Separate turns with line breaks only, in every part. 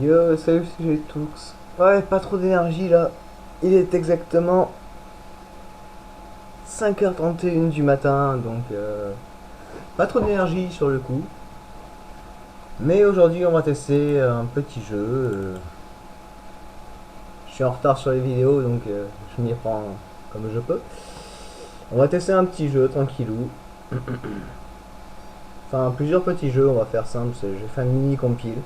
Yo, salut, c'est Toux. Ouais, pas trop d'énergie là. Il est exactement 5h31 du matin, donc pas trop d'énergie sur le coup. Mais aujourd'hui, on va tester un petit jeu. Je suis en retard sur les vidéos, donc je m'y prends comme je peux. On va tester un petit jeu tranquillou. Enfin, plusieurs petits jeux, on va faire simple. J'ai fait un mini compile.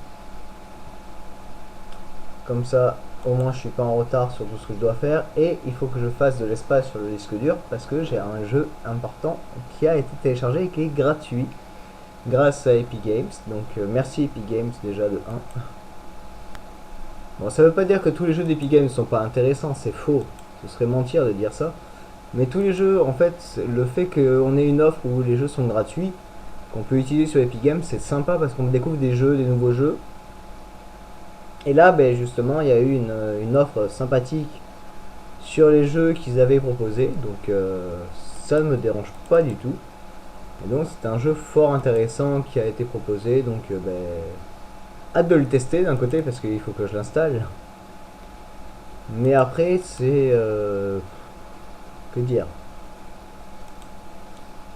Comme ça, au moins, je suis pas en retard sur tout ce que je dois faire. Et il faut que je fasse de l'espace sur le disque dur parce que j'ai un jeu important qui a été téléchargé et qui est gratuit grâce à Epic Games. Donc merci Epic Games déjà de 1. Bon, ça veut pas dire que tous les jeux d'Epic Games ne sont pas intéressants, c'est faux. Ce serait mentir de dire ça. Mais tous les jeux, en fait, le fait qu'on ait une offre où les jeux sont gratuits, qu'on peut utiliser sur Epic Games, c'est sympa parce qu'on découvre des jeux, des nouveaux jeux. Et là, ben, justement, il y a eu une offre sympathique sur les jeux qu'ils avaient proposés, donc ça ne me dérange pas du tout. Et donc c'est un jeu fort intéressant qui a été proposé, donc ben, hâte de le tester d'un côté parce qu'il faut que je l'installe. Mais après c'est... que dire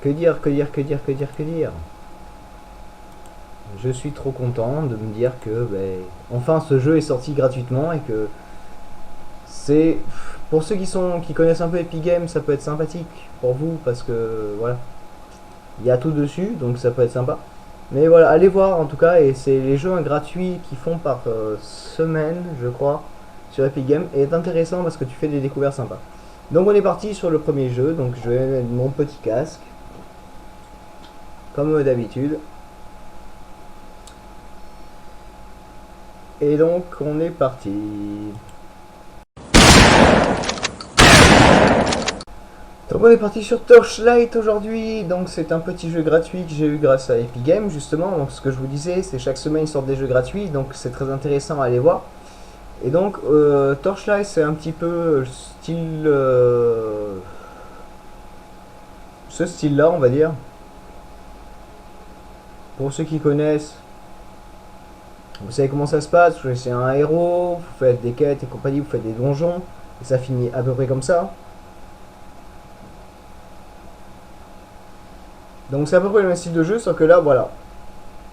Que dire, que dire, que dire, que dire, que dire Je suis trop content de me dire que ben, enfin ce jeu est sorti gratuitement et que c'est... Pour ceux qui connaissent un peu Epic Games, ça peut être sympathique pour vous parce que voilà, il y a tout dessus, donc ça peut être sympa. Mais voilà, allez voir en tout cas, et c'est les jeux gratuits qui font par semaine, je crois, sur Epic Games, et est intéressant parce que tu fais des découvertes sympas. Donc on est parti sur le premier jeu, donc je vais mettre mon petit casque, comme d'habitude. Et donc on est parti. Donc on est parti sur Torchlight aujourd'hui, donc c'est un petit jeu gratuit que j'ai eu grâce à Epic Games justement, donc ce que je vous disais, c'est chaque semaine ils sortent des jeux gratuits, donc c'est très intéressant à aller voir. Et donc Torchlight c'est un petit peu style... ce style là on va dire. Pour ceux qui connaissent, vous savez comment ça se passe, c'est un héros, vous faites des quêtes et compagnie, vous faites des donjons, et ça finit à peu près comme ça. Donc c'est à peu près le même style de jeu, sauf que là voilà,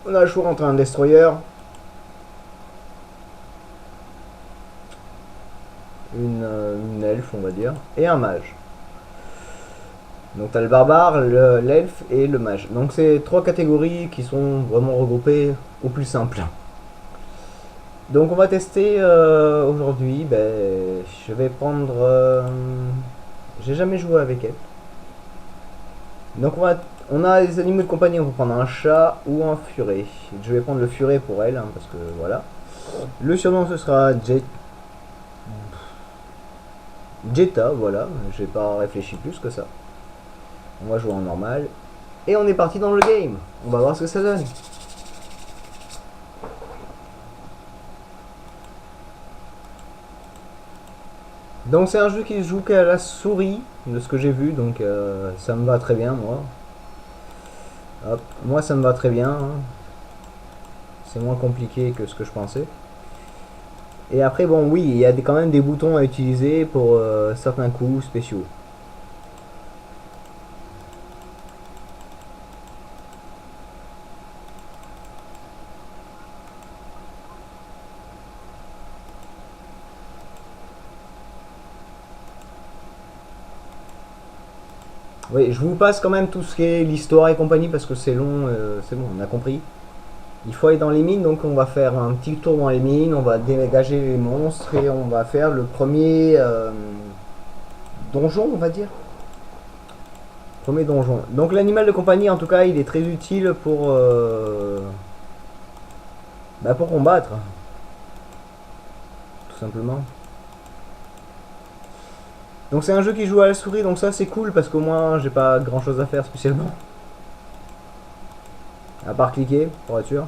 on a le choix entre un destroyer, une elfe on va dire, et un mage. Donc t'as le barbare, l'elfe et le mage. Donc c'est trois catégories qui sont vraiment regroupées au plus simple. Donc on va tester aujourd'hui. Ben, je vais prendre. J'ai jamais joué avec elle. Donc on a les animaux de compagnie. On peut prendre un chat ou un furet. Je vais prendre le furet pour elle hein, parce que voilà. Le surnom ce sera Jetta. Voilà. J'ai pas réfléchi plus que ça. On va jouer en normal. Et on est parti dans le game. On va voir ce que ça donne. Donc c'est un jeu qui se joue qu'à la souris, de ce que j'ai vu, donc ça me va très bien moi. Hop, moi ça me va très bien, hein. C'est moins compliqué que ce que je pensais. Et après bon oui, il y a quand même des boutons à utiliser pour certains coups spéciaux. Oui, je vous passe quand même tout ce qui est l'histoire et compagnie parce que c'est long, c'est bon, on a compris. Il faut aller dans les mines, donc on va faire un petit tour dans les mines, on va dégager les monstres et on va faire le premier donjon, on va dire. Premier donjon. Donc l'animal de compagnie, en tout cas, il est très utile pour combattre, tout simplement. Donc c'est un jeu qui joue à la souris, donc ça c'est cool parce qu'au moins j'ai pas grand chose à faire spécialement. À part cliquer, pour être sûr.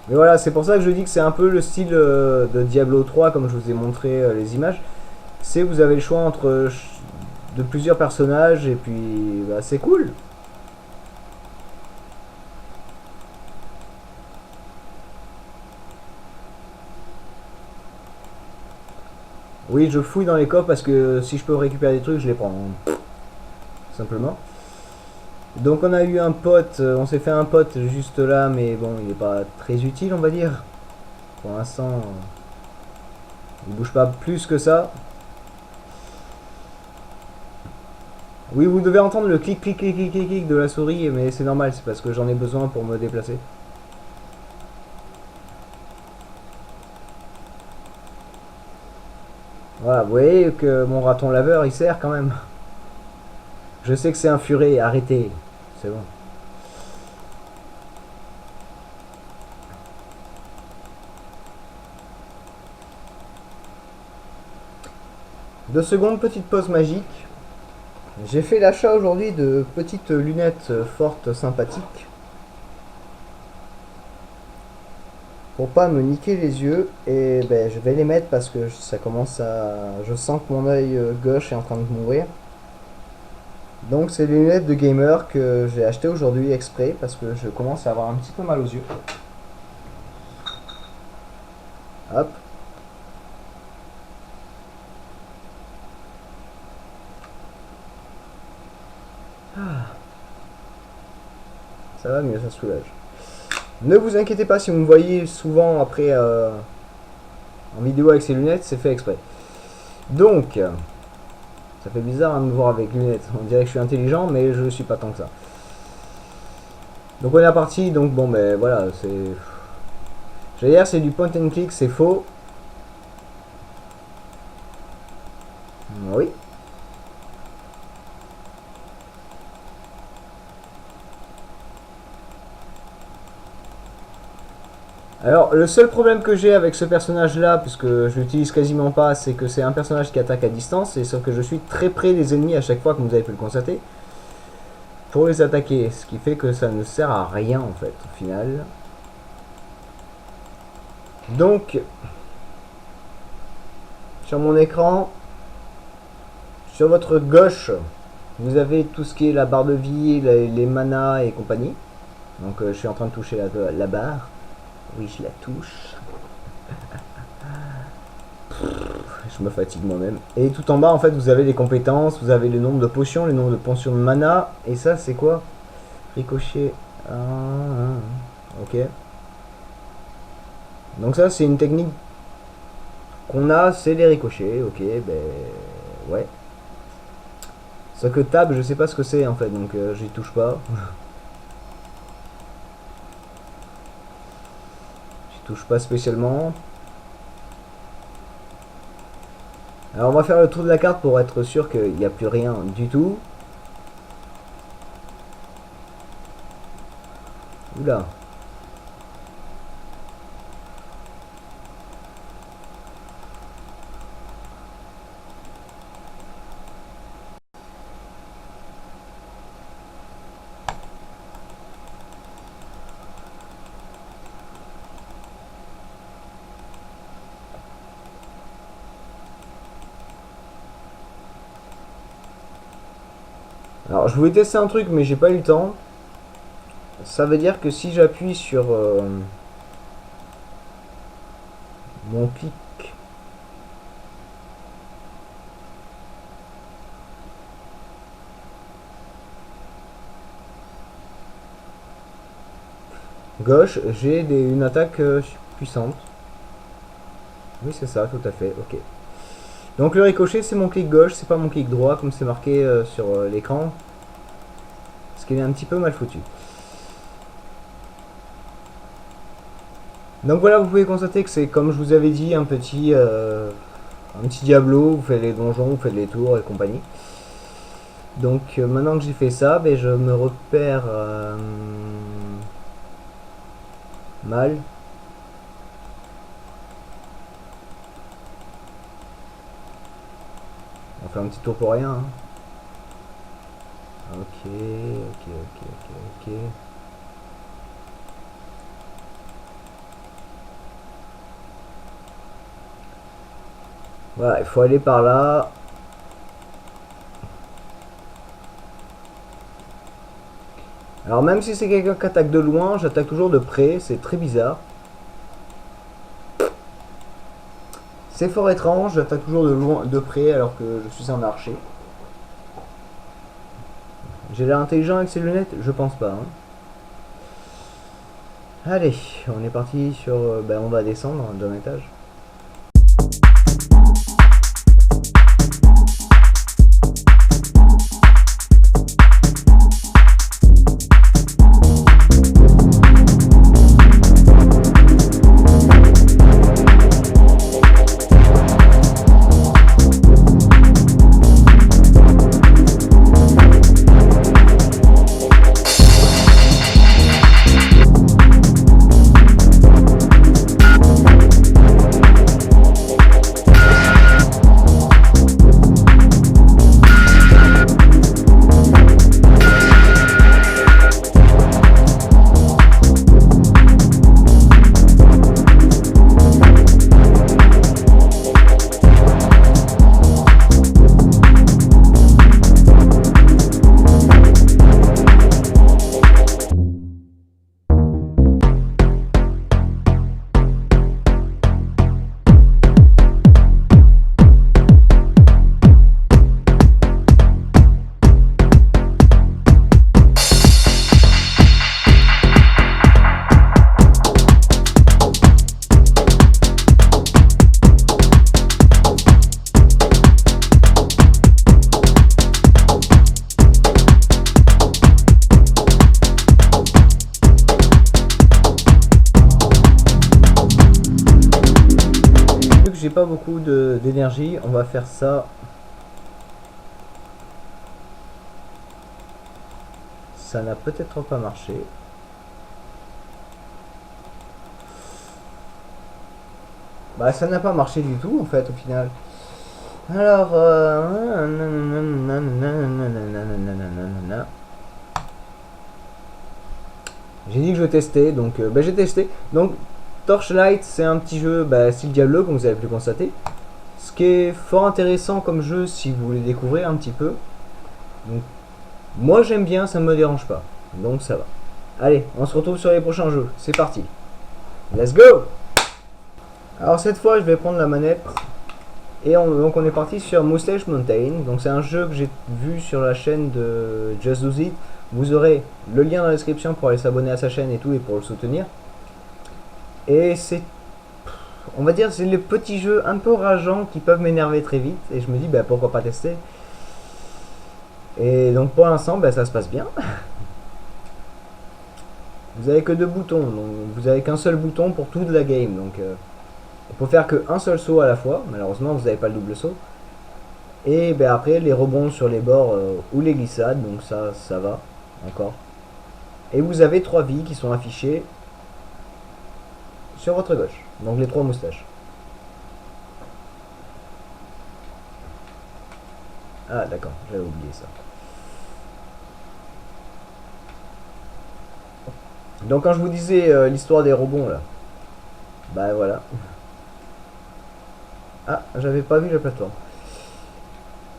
Mais voilà, c'est pour ça que je dis que c'est un peu le style de Diablo 3, comme je vous ai montré les images. C'est vous avez le choix entre de plusieurs personnages et puis bah, c'est cool. Oui, je fouille dans les coffres parce que si je peux récupérer des trucs, je les prends. Simplement. Donc on a eu un pote, on s'est fait un pote juste là, mais bon, il est pas très utile, on va dire. Pour l'instant, il bouge pas plus que ça. Oui, vous devez entendre le clic, clic, clic, clic, clic, clic de la souris, mais c'est normal, c'est parce que j'en ai besoin pour me déplacer. Voilà, vous voyez que mon raton laveur, il sert quand même. Je sais que c'est un furet, arrêtez. C'est bon. Deux secondes, petite pause magique. J'ai fait l'achat aujourd'hui de petites lunettes fortes sympathiques. Pour pas me niquer les yeux. Et ben, je vais les mettre parce que ça commence à... Je sens que mon œil gauche est en train de mourir. Donc c'est les lunettes de gamer que j'ai acheté aujourd'hui exprès parce que je commence à avoir un petit peu mal aux yeux. Hop. Ça va mieux, ça soulage. Ne vous inquiétez pas si vous me voyez souvent après en vidéo avec ces lunettes, c'est fait exprès. Donc, ça fait bizarre hein, de me voir avec lunettes. On dirait que je suis intelligent, mais je suis pas tant que ça. Donc on est parti, donc bon ben voilà, c'est... J'allais dire c'est du point and click, c'est faux. Oui. Alors le seul problème que j'ai avec ce personnage là, puisque je l'utilise quasiment pas, c'est que c'est un personnage qui attaque à distance, et sauf que je suis très près des ennemis à chaque fois, comme vous avez pu le constater, pour les attaquer, ce qui fait que ça ne sert à rien en fait au final. Donc sur mon écran, sur votre gauche, vous avez tout ce qui est la barre de vie, les manas et compagnie. Donc je suis en train de toucher la barre. Oui, je la touche. Je me fatigue moi-même. Et tout en bas, en fait, vous avez les compétences, vous avez le nombre de potions, le nombre de potions de mana. Et ça, c'est quoi? Ricochet. Ok. Donc ça, c'est une technique qu'on a, c'est les ricochets. Ok, ben... Ouais. Ça que tab, je sais pas ce que c'est, en fait, donc j'y touche pas. J'y touche pas spécialement. Alors on va faire le tour de la carte pour être sûr qu'il n'y a plus rien du tout. Oula. Alors je voulais tester un truc mais j'ai pas eu le temps. Ça veut dire que si j'appuie sur mon clic gauche, j'ai une attaque puissante. Oui c'est ça, tout à fait, ok. Donc le ricochet c'est mon clic gauche, c'est pas mon clic droit comme c'est marqué sur l'écran. Ce qui est un petit peu mal foutu. Donc voilà, vous pouvez constater que c'est comme je vous avais dit un petit Diablo, vous faites les donjons, vous faites les tours et compagnie. Donc maintenant que j'ai fait ça, ben, je me repère mal. On fait un petit tour pour rien. Hein. Ok, ok, ok, ok, ok. Voilà, il faut aller par là. Alors même si c'est quelqu'un qui attaque de loin, j'attaque toujours de près, c'est très bizarre. C'est fort étrange, j'attaque toujours de loin, de près alors que je suis un archer. J'ai l'air intelligent avec ces lunettes? Je pense pas. Hein. Allez, on est parti sur... on va descendre d'un étage. J'ai pas beaucoup d'énergie, on va faire ça. Ça n'a peut-être pas marché. Bah ça n'a pas marché du tout en fait au final. Alors j'ai dit que je testais, donc j'ai testé. Donc Torchlight, c'est un petit jeu style Diablo, comme vous avez pu le constater. Ce qui est fort intéressant comme jeu si vous voulez découvrir un petit peu. Donc, moi j'aime bien, ça ne me dérange pas. Donc ça va. Allez, on se retrouve sur les prochains jeux. C'est parti. Let's go! Alors cette fois, je vais prendre la manette. Et donc on est parti sur Mustache Mountain. Donc c'est un jeu que j'ai vu sur la chaîne de Just Do It. Vous aurez le lien dans la description pour aller s'abonner à sa chaîne et tout, et pour le soutenir. Et c'est, on va dire, c'est les petits jeux un peu rageants qui peuvent m'énerver très vite. Et je me dis, pourquoi pas tester. Et donc pour l'instant, ça se passe bien. Vous avez que 2 boutons, donc vous avez qu'un seul bouton pour toute la game. Donc il faut faire qu'un seul saut à la fois. Malheureusement, vous n'avez pas le double saut. Et après, les rebonds sur les bords ou les glissades, donc ça va encore. Et vous avez 3 vies qui sont affichées sur votre gauche, donc les 3 moustaches. Ah d'accord, j'avais oublié ça. Donc quand je vous disais l'histoire des rebonds là, voilà. Ah, j'avais pas vu la plateforme.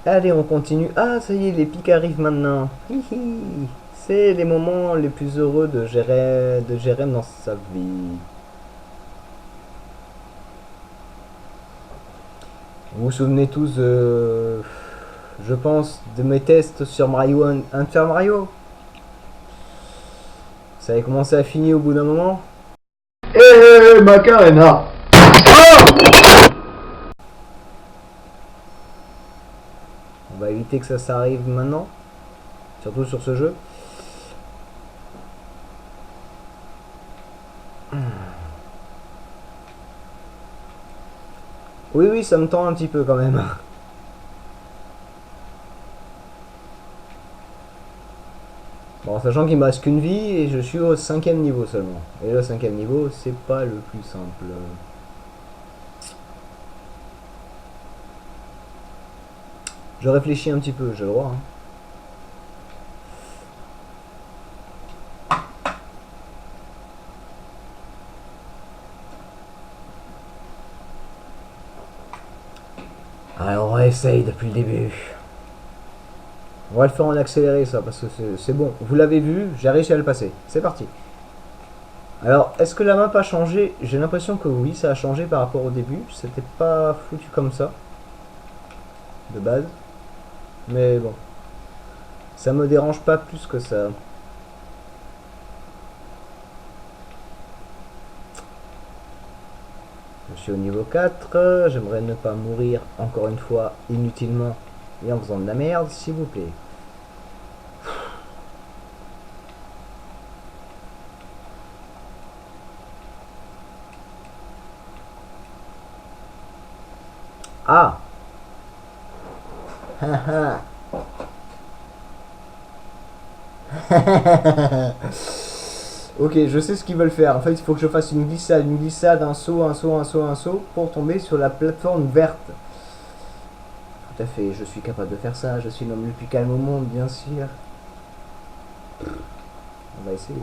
Allez, on continue. Ah, ça y est, les pics arrivent maintenant. C'est les moments les plus heureux de Jérém dans sa vie. Vous vous souvenez tous, je pense, de mes tests sur Mario Super Mario. Ça avait commencé à finir au bout d'un moment.
Macarena.
On va éviter que ça arrive maintenant, surtout sur ce jeu. Oui, ça me tend un petit peu quand même. Bon, sachant qu'il me reste qu'une vie et je suis au 5e niveau seulement. Et le 5e niveau, c'est pas le plus simple. Je réfléchis un petit peu, j'ai le droit. Alors on réessaye depuis le début. On va le faire en accéléré ça parce que c'est bon. Vous l'avez vu, j'ai réussi à le passer. C'est parti. Alors, est-ce que la map a changé? J'ai l'impression que oui, ça a changé par rapport au début. C'était pas foutu comme ça, de base. Mais bon, ça me dérange pas plus que ça. Je suis au niveau 4. J'aimerais ne pas mourir encore une fois inutilement et en faisant de la merde, s'il vous plaît. Ah. Ok, je sais ce qu'ils veulent faire. En fait, il faut que je fasse une glissade, un saut, un saut, un saut, un saut pour tomber sur la plateforme verte. Tout à fait, je suis capable de faire ça. Je suis l'homme le plus calme au monde, bien sûr. On va essayer.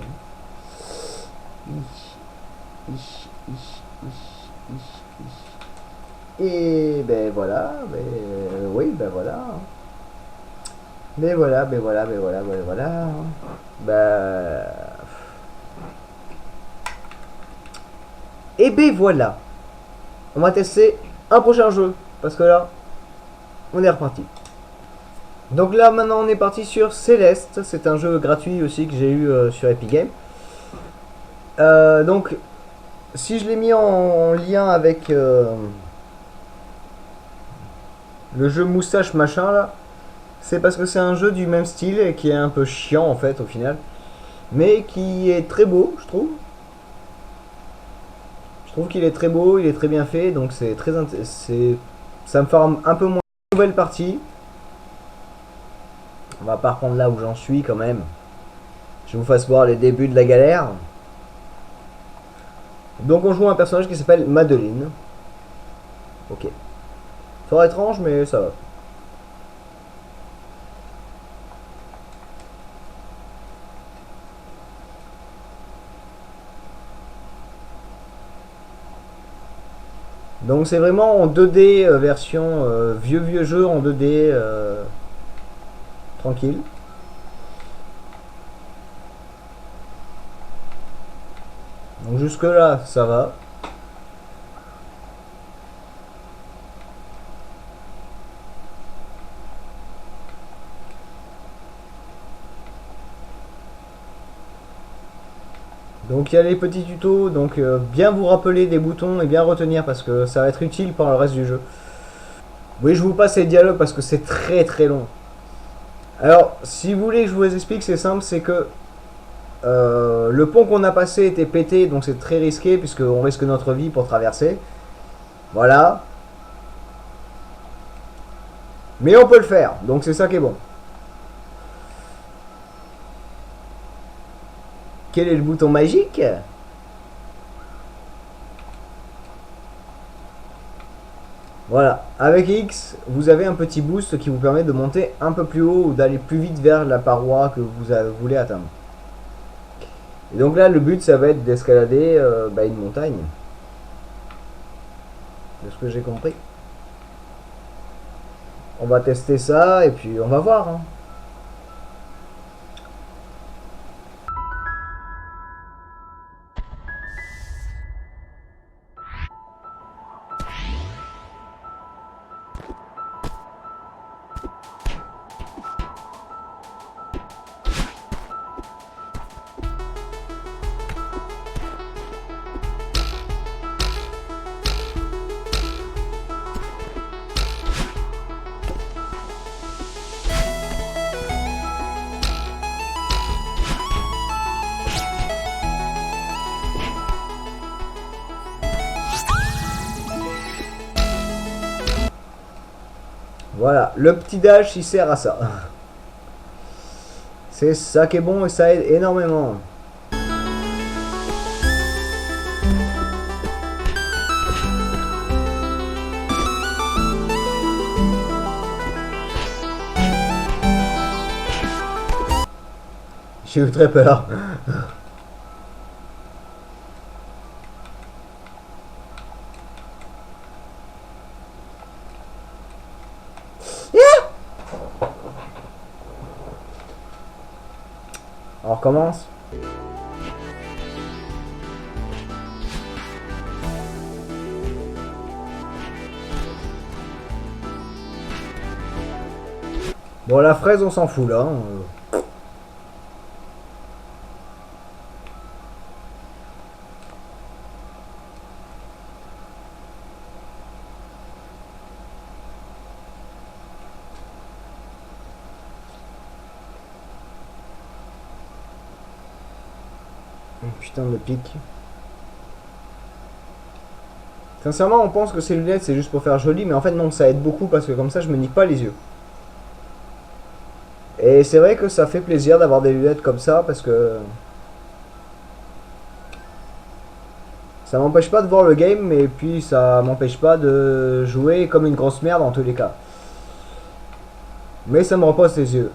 Et ben voilà, ben oui, ben voilà. Ben voilà, ben voilà, ben voilà, ben voilà. Ben. Et ben voilà. On va tester un prochain jeu. Parce que là, on est reparti. Donc là, maintenant, on est parti sur Céleste. C'est un jeu gratuit aussi que j'ai eu sur Epic Games. Donc, si je l'ai mis en lien avec le jeu Moustache machin là, c'est parce que c'est un jeu du même style et qui est un peu chiant en fait au final. Mais qui est très beau, je trouve. Je trouve qu'il est très beau, il est très bien fait, donc c'est très ça me fera un peu moins de nouvelle partie. On va pas reprendre là où j'en suis quand même. Je vous fasse voir les débuts de la galère. Donc on joue un personnage qui s'appelle Madeline. Ok. Fort étrange mais ça va. Donc c'est vraiment en 2D version vieux jeu en 2D tranquille. Donc jusque là ça va. Donc il y a les petits tutos, donc bien vous rappeler des boutons et bien retenir parce que ça va être utile pendant le reste du jeu. Oui, je vous passe les dialogues parce que c'est très très long. Alors, si vous voulez que je vous les explique, c'est simple, c'est que le pont qu'on a passé était pété, donc c'est très risqué puisqu'on risque notre vie pour traverser. Voilà. Mais on peut le faire, donc c'est ça qui est bon. Quel est le bouton magique? Voilà, avec X, vous avez un petit boost qui vous permet de monter un peu plus haut ou d'aller plus vite vers la paroi que vous voulez atteindre. Et donc là, le but, ça va être d'escalader une montagne. De ce que j'ai compris. On va tester ça et puis on va voir. Hein. Voilà, le petit dash, il sert à ça. C'est ça qui est bon et ça aide énormément. J'ai eu très peur. On recommence. Bon, la fraise, on s'en fout là. Putain, le pic. Sincèrement, on pense que ces lunettes, c'est juste pour faire joli, mais en fait, non, ça aide beaucoup parce que comme ça, je me nique pas les yeux. Et c'est vrai que ça fait plaisir d'avoir des lunettes comme ça parce que ça m'empêche pas de voir le game, mais puis ça m'empêche pas de jouer comme une grosse merde en tous les cas. Mais ça me repose les yeux.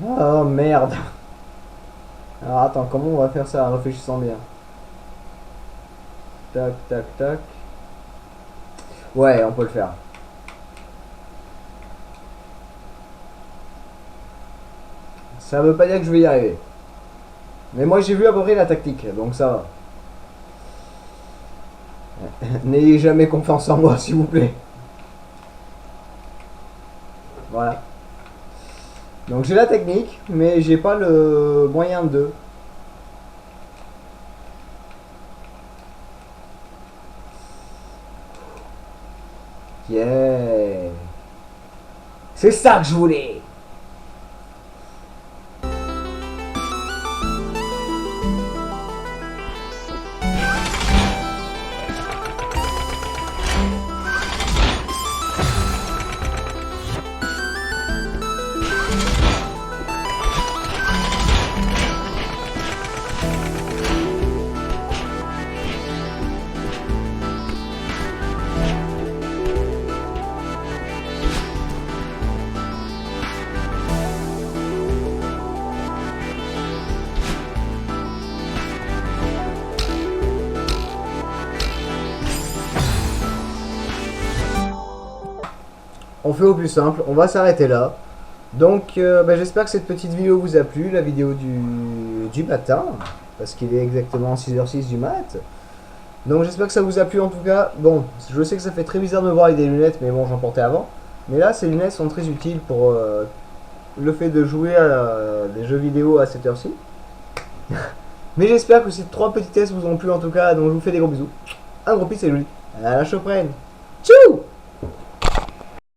Oh merde. Alors attends, comment on va faire ça en réfléchissant bien? Tac, tac, tac. Ouais, on peut le faire. Ça veut pas dire que je vais y arriver. Mais moi j'ai vu à peu près la tactique, donc ça va. N'ayez jamais confiance en moi, s'il vous plaît. Voilà. Donc j'ai la technique, mais j'ai pas le moyen de. Yeah. C'est ça que je voulais. On fait au plus simple, on va s'arrêter là. Donc j'espère que cette petite vidéo vous a plu, la vidéo du matin, parce qu'il est exactement 6h06 du mat. Donc j'espère que ça vous a plu en tout cas. Bon, je sais que ça fait très bizarre de me voir avec des lunettes, mais bon, j'en portais avant. Mais là, ces lunettes sont très utiles pour le fait de jouer à des jeux vidéo à cette heure-ci. Mais j'espère que ces 3 petits tests vous ont plu en tout cas, donc je vous fais des gros bisous. Un gros pis, c'est joli. À la prochaine. Tchou!